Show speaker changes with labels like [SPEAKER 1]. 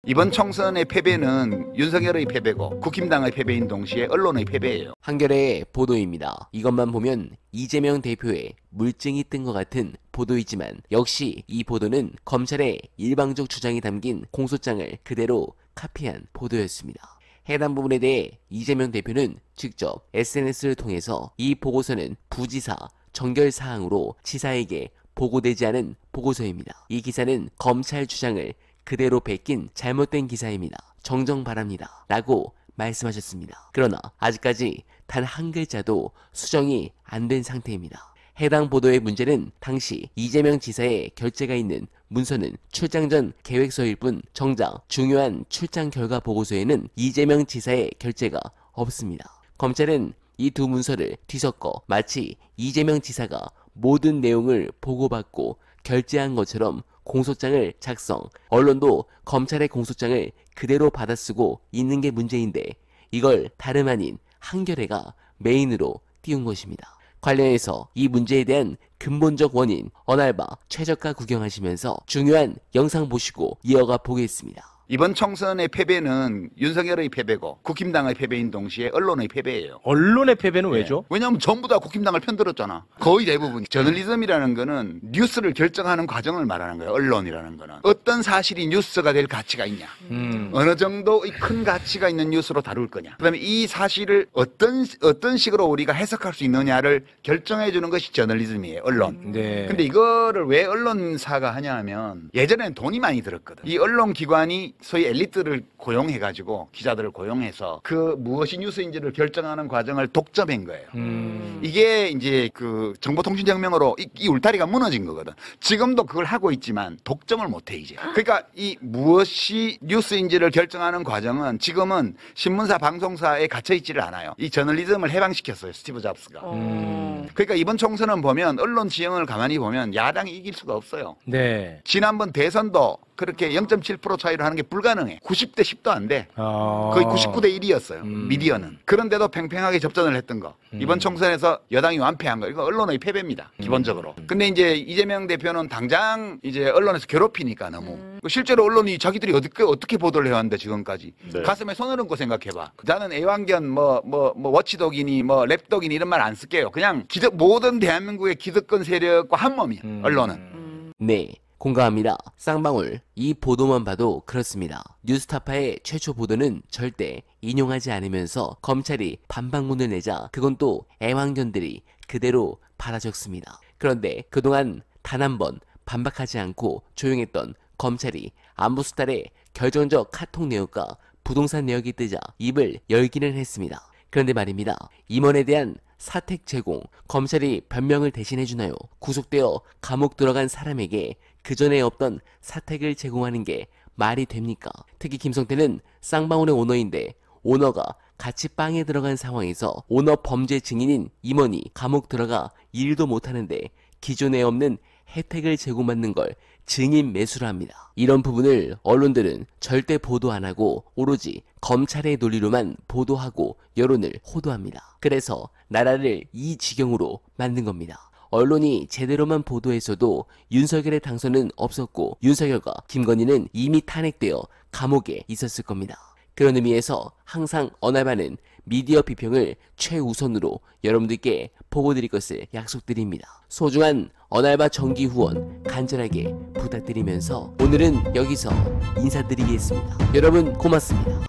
[SPEAKER 1] 이번 총선의 패배는 윤석열의 패배고 국힘당의 패배인 동시에 언론의 패배예요.
[SPEAKER 2] 한겨레의 보도입니다. 이것만 보면 이재명 대표의 물증이 뜬 것 같은 보도이지만 역시 이 보도는 검찰의 일방적 주장이 담긴 공소장을 그대로 카피한 보도였습니다. 해당 부분에 대해 이재명 대표는 직접 SNS를 통해서 이 보고서는 부지사 정결사항으로 지사에게 보고되지 않은 보고서입니다. 이 기사는 검찰 주장을 그대로 베낀 잘못된 기사입니다. 정정 바랍니다. 라고 말씀하셨습니다. 그러나 아직까지 단 한 글자도 수정이 안 된 상태입니다. 해당 보도의 문제는 당시 이재명 지사의 결재가 있는 문서는 출장 전 계획서일 뿐 정작 중요한 출장 결과 보고서에는 이재명 지사의 결재가 없습니다. 검찰은 이 두 문서를 뒤섞어 마치 이재명 지사가 모든 내용을 보고받고 결재한 것처럼 공소장을 작성, 언론도 검찰의 공소장을 그대로 받아쓰고 있는 게 문제인데 이걸 다름 아닌 한겨레가 메인으로 띄운 것입니다. 관련해서 이 문제에 대한 근본적 원인, 언알바 최저가 구경하시면서 중요한 영상 보시고 이어가 보겠습니다.
[SPEAKER 1] 이번 총선의 패배는 윤석열의 패배고 국힘당의 패배인 동시에 언론의 패배예요.
[SPEAKER 3] 언론의 패배는 왜죠?
[SPEAKER 1] 왜냐하면 전부 다 국힘당을 편들었잖아. 거의 대부분. 저널리즘이라는 거는 뉴스를 결정하는 과정을 말하는 거예요. 언론이라는 거는. 어떤 사실이 뉴스가 될 가치가 있냐. 어느 정도의 큰 가치가 있는 뉴스로 다룰 거냐. 그다음에 이 사실을 어떤 식으로 우리가 해석할 수 있느냐를 결정해 주는 것이 저널리즘이에요. 언론.
[SPEAKER 3] 네.
[SPEAKER 1] 근데 이거를 왜 언론사가 하냐 하면 예전에는 돈이 많이 들었거든. 이 언론기관이 소위 엘리트를 고용해가지고 기자들을 고용해서 그 무엇이 뉴스인지를 결정하는 과정을 독점한 거예요. 이게 이제 그 정보통신혁명으로 이 울타리가 무너진 거거든. 지금도 그걸 하고 있지만 독점을 못해 이제. 그러니까 이 무엇이 뉴스인지를 결정하는 과정은 지금은 신문사, 방송사에 갇혀 있지를 않아요. 이 저널리즘을 해방시켰어요, 스티브 잡스가. 그러니까 이번 총선은 보면 언론 지형을 가만히 보면 야당이 이길 수가 없어요.
[SPEAKER 3] 네.
[SPEAKER 1] 지난번 대선도 그렇게 0.7% 차이로 하는 게 불가능해. 90대 10도 안 돼. 거의 99대 1이었어요. 미디어는. 그런데도 팽팽하게 접전을 했던 거. 이번 총선에서 여당이 완패한 거. 이거 언론의 패배입니다. 기본적으로. 근데 이제 이재명 대표는 당장 이제 언론에서 괴롭히니까 너무. 실제로 언론이 자기들이 어떻게 보도를 해왔는데 지금까지.
[SPEAKER 4] 네.
[SPEAKER 1] 가슴에 손을 얹고 생각해봐. 나는 애완견 워치독이니 랩독이니 이런 말 안 쓸게요. 그냥 모든 대한민국의 기득권 세력과 한 몸이야. 언론은.
[SPEAKER 2] 네. 공감합니다. 쌍방울, 이 보도만 봐도 그렇습니다. 뉴스타파의 최초 보도는 절대 인용하지 않으면서 검찰이 반박문을 내자 그건 또 애완견들이 그대로 받아 적습니다. 그런데 그동안 단 한 번 반박하지 않고 조용했던 검찰이 안보수달의 결정적 카톡 내역과 부동산 내역이 뜨자 입을 열기는 했습니다. 그런데 말입니다. 임원에 대한 사택 제공, 검찰이 변명을 대신해주나요? 구속되어 감옥 들어간 사람에게 그 전에 없던 사택을 제공하는 게 말이 됩니까? 특히 김성태는 쌍방울의 오너인데 오너가 같이 빵에 들어간 상황에서 오너 범죄 증인인 임원이 감옥 들어가 일도 못하는데 기존에 없는 혜택을 제공받는 걸 증인 매수를 합니다. 이런 부분을 언론들은 절대 보도 안 하고 오로지 검찰의 논리로만 보도하고 여론을 호도합니다. 그래서 나라를 이 지경으로 만든 겁니다. 언론이 제대로만 보도했어도 윤석열의 당선은 없었고 윤석열과 김건희는 이미 탄핵되어 감옥에 있었을 겁니다. 그런 의미에서 항상 언알바는 미디어 비평을 최우선으로 여러분들께 보고드릴 것을 약속드립니다. 소중한 언알바 정기 후원 간절하게 부탁드리면서 오늘은 여기서 인사드리겠습니다. 여러분 고맙습니다.